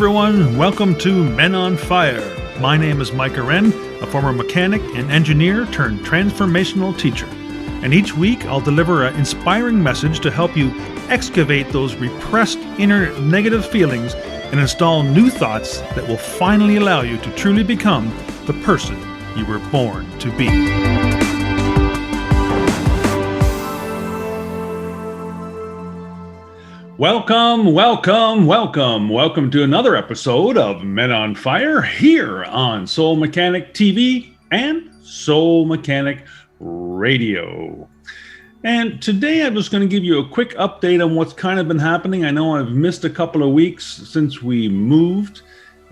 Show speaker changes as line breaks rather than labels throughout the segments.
everyone. Welcome to Men on Fire. My name is Micah Wren, a former mechanic and engineer turned transformational teacher. And each week I'll deliver an inspiring message to help you excavate those repressed inner negative feelings and install new thoughts that will finally allow you to truly become the person you were born to be. Welcome to another episode of Men on Fire here on Soul Mechanic TV and Soul Mechanic Radio. And today I was going to give you a quick update on what's kind of been happening. I know I've missed a couple of weeks since we moved,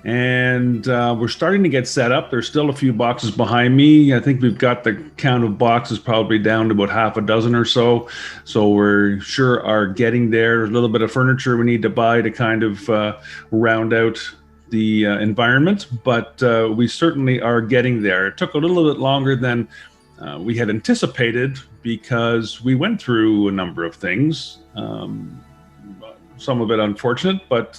and we're starting to get set up. There's still a few boxes behind me. I think we've got the count of boxes probably down to about half a dozen or so. So we're sure are getting there. There's a little bit of furniture we need to buy to kind of round out the environment, but we certainly are getting there. It took a little bit longer than we had anticipated because we went through a number of things, some of it unfortunate, but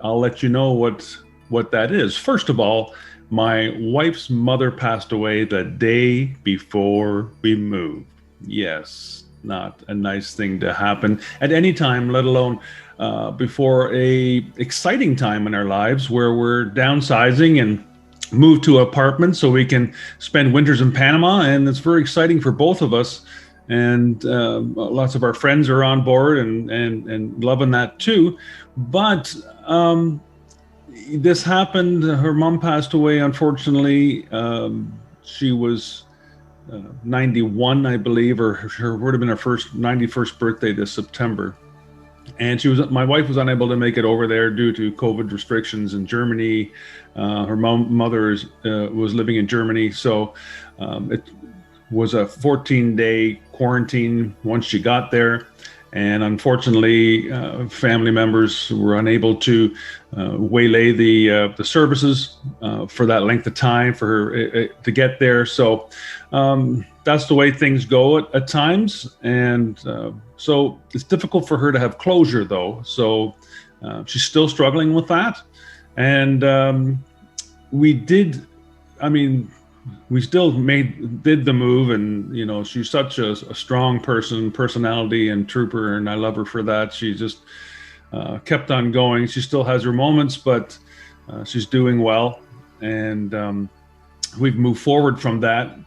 I'll let you know what that is. First of all, my wife's mother passed away the day before we moved. Yes, not a nice thing to happen at any time, let alone before a exciting time in our lives where we're downsizing and move to an apartment so we can spend winters in Panama. And it's very exciting for both of us. And lots of our friends are on board and loving that too. But this happened. Her mom passed away, unfortunately. She was 91, I believe, or her would have been her 91st birthday this September. And my wife was unable to make it over there due to COVID restrictions in Germany. Her mother was living in Germany. So it was a 14-day quarantine once she got there. And unfortunately, family members were unable to waylay the services for that length of time for her to get there. So that's the way things go at times. And so it's difficult for her to have closure, though. So she's still struggling with that. And we still did the move, and you know, she's such a strong personality and trooper, and I love her for that. She just kept on going. She still has her moments, but she's doing well, and we've moved forward from that.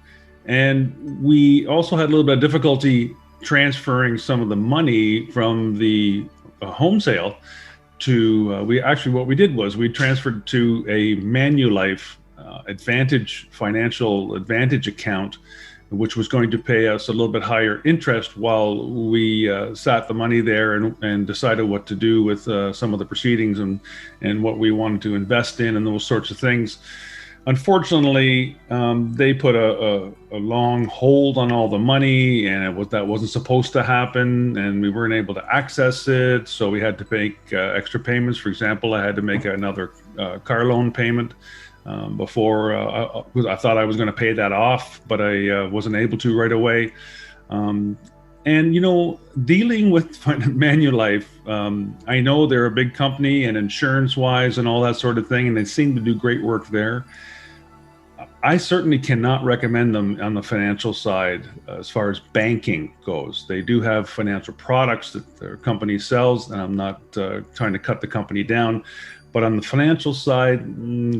And we also had a little bit of difficulty transferring some of the money from the home sale to what we did was we transferred to a Manulife financial advantage account, which was going to pay us a little bit higher interest while we sat the money there and decided what to do with some of the proceedings and what we wanted to invest in and those sorts of things. Unfortunately, they put a long hold on all the money, and that wasn't supposed to happen, and we weren't able to access it. So we had to make extra payments. For example, I had to make another car loan payment before I thought I was going to pay that off, but I wasn't able to right away. And, you know, dealing with Manulife, I know they're a big company and insurance-wise and all that sort of thing, and they seem to do great work there. I certainly cannot recommend them on the financial side as far as banking goes. They do have financial products that their company sells, and I'm not trying to cut the company down. But on the financial side,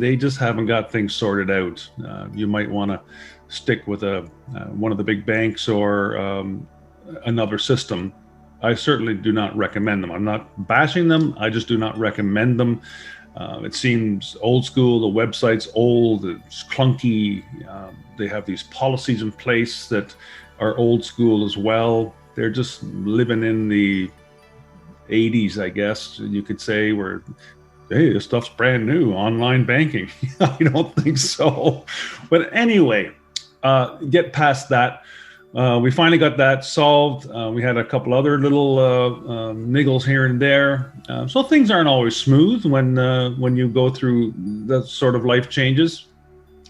they just haven't got things sorted out. You might want to stick with one of the big banks or another system. I certainly do not recommend them. I'm not bashing them. I just do not recommend them. It seems old school. The website's old. It's clunky. They have these policies in place that are old school as well. They're just living in the 80s, I guess you could say, where hey, this stuff's brand new, online banking. I don't think so. But anyway, get past that. We finally got that solved. We had a couple other little niggles here and there. So things aren't always smooth when you go through that sort of life changes.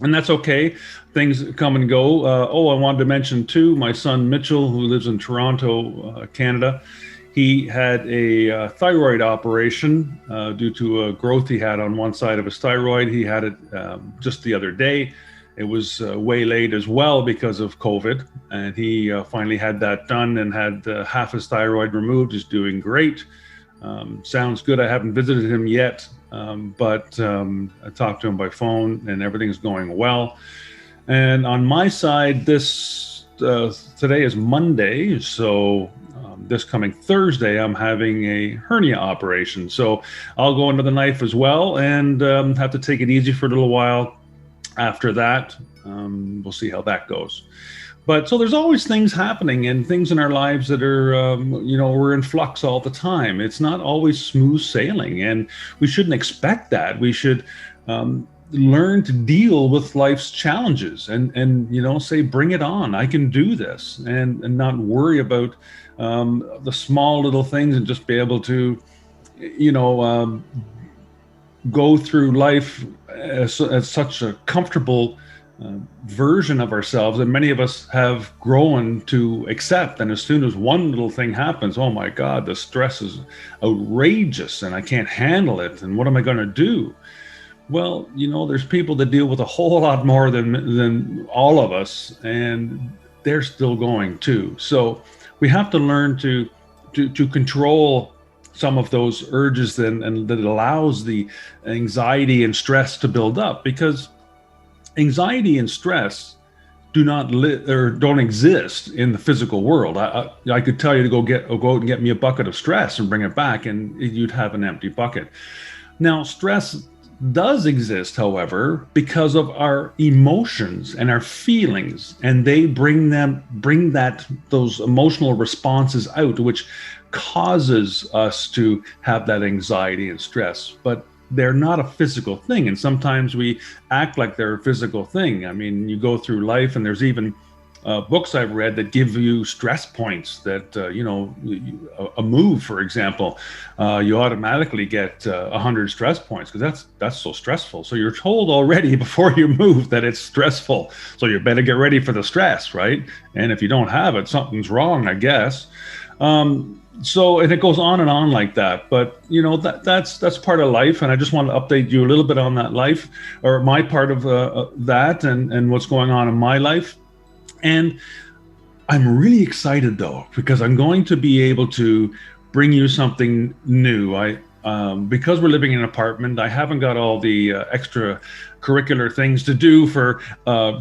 And that's okay. Things come and go. I wanted to mention too, my son Mitchell, who lives in Toronto, Canada, He had a thyroid operation due to a growth he had on one side of his thyroid. He had it just the other day. It was waylaid as well because of COVID, and he finally had that done and had half his thyroid removed. He's doing great. Sounds good. I haven't visited him yet, but I talked to him by phone, and everything's going well. And on my side, today is Monday, so this coming Thursday, I'm having a hernia operation. So I'll go under the knife as well, and have to take it easy for a little while. After that, we'll see how that goes. But so there's always things happening and things in our lives that are, we're in flux all the time. It's not always smooth sailing, and we shouldn't expect that. We should learn to deal with life's challenges and say, bring it on. I can do this, and not worry about the small little things, and just be able to, go through life as such a comfortable version of ourselves that many of us have grown to accept. And as soon as one little thing happens, oh my God, the stress is outrageous and I can't handle it. And what am I going to do? Well, there's people that deal with a whole lot more than all of us, and they're still going too. So we have to learn to control some of those urges, and that allows the anxiety and stress to build up, because anxiety and stress do not don't exist in the physical world. I could tell you to go out and get me a bucket of stress and bring it back, and you'd have an empty bucket. Now, stress does exist, however, because of our emotions and our feelings, and they bring those emotional responses out, which causes us to have that anxiety and stress. But they're not a physical thing, and sometimes we act like they're a physical thing. I mean, you go through life, and there's even books I've read that give you stress points that, a move, for example, you automatically get 100 stress points because that's so stressful. So you're told already before you move that it's stressful. So you better get ready for the stress, right? And if you don't have it, something's wrong, I guess. So, and it goes on and on like that, but that's part of life. And I just want to update you a little bit on that life, or my part of that, and what's going on in my life. And I'm really excited though, because I'm going to be able to bring you something new. Because we're living in an apartment, I haven't got all the extra curricular things to do for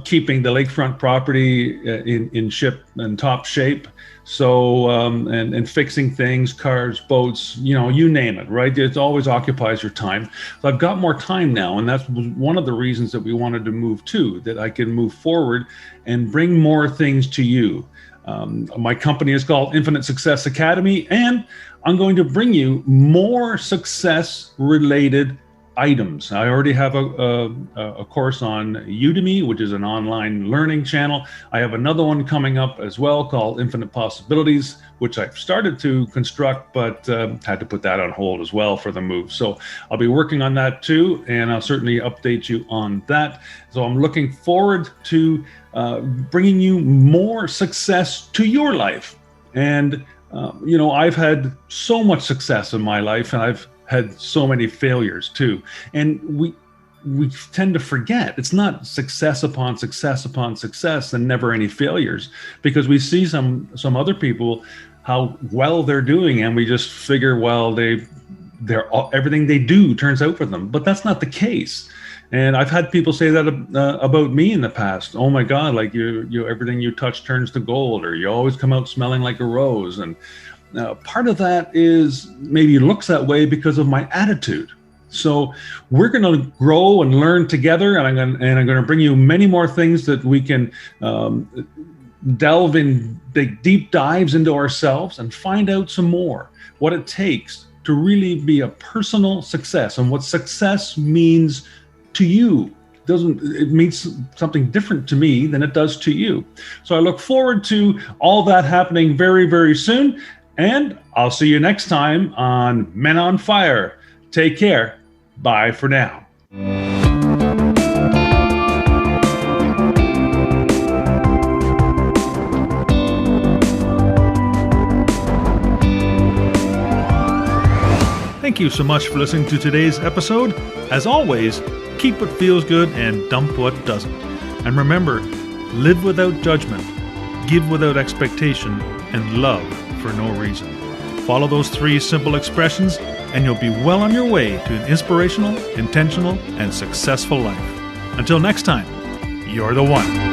keeping the lakefront property in top shape. So, and fixing things, cars, boats, you name it, right? It always occupies your time. So I've got more time now, and that's one of the reasons that we wanted to move too, that I can move forward and bring more things to you. My company is called Infinite Success Academy, and I'm going to bring you more success-related items. I already have a course on Udemy, which is an online learning channel. I have another one coming up as well called Infinite Possibilities, which I've started to construct, but had to put that on hold as well for the move. So I'll be working on that too, and I'll certainly update you on that. So I'm looking forward to bringing you more success to your life. And I've had so much success in my life, and I've had so many failures too. And we tend to forget it's not success upon success upon success and never any failures, because we see some other people, how well they're doing, and we just figure, well, they're everything they do turns out for them. But that's not the case. And I've had people say that about me in the past. Oh my God, like you everything you touch turns to gold, or you always come out smelling like a rose. And part of that is maybe looks that way because of my attitude. So we're going to grow and learn together, and I'm going to bring you many more things that we can delve in, take deep dives into ourselves and find out some more what it takes to really be a personal success, and what success means to you. It means something different to me than it does to you. So I look forward to all that happening very, very soon. And I'll see you next time on Men on Fire. Take care. Bye for now.
Thank you so much for listening to today's episode. As always, keep what feels good and dump what doesn't. And remember, live without judgment, give without expectation, and love for no reason. Follow those 3 simple expressions, and you'll be well on your way to an inspirational, intentional, and successful life. Until next time, you're the one.